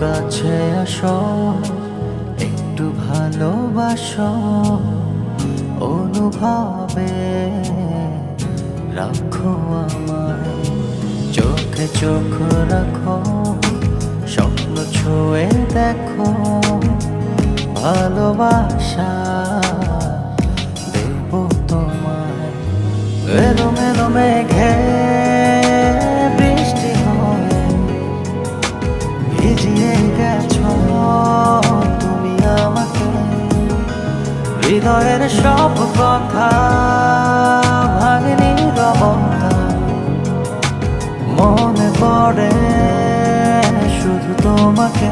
কাছে আসো, একটু ভালোবাসো, অনুভবে রাখো আমায়। চোখে চোখ রাখো, স্বপ্ন ছুঁয়ে দেখো, ভালোবাসা দেব তোমায়। এলো মেলো মেঘে বৃষ্টি হয়ে ভিজিয়ে গেছো তুমি আমাকে। হৃদয়ের সব কথা ভাঙেনি রবতা, মনে পড়ে শুধু তোমাকে।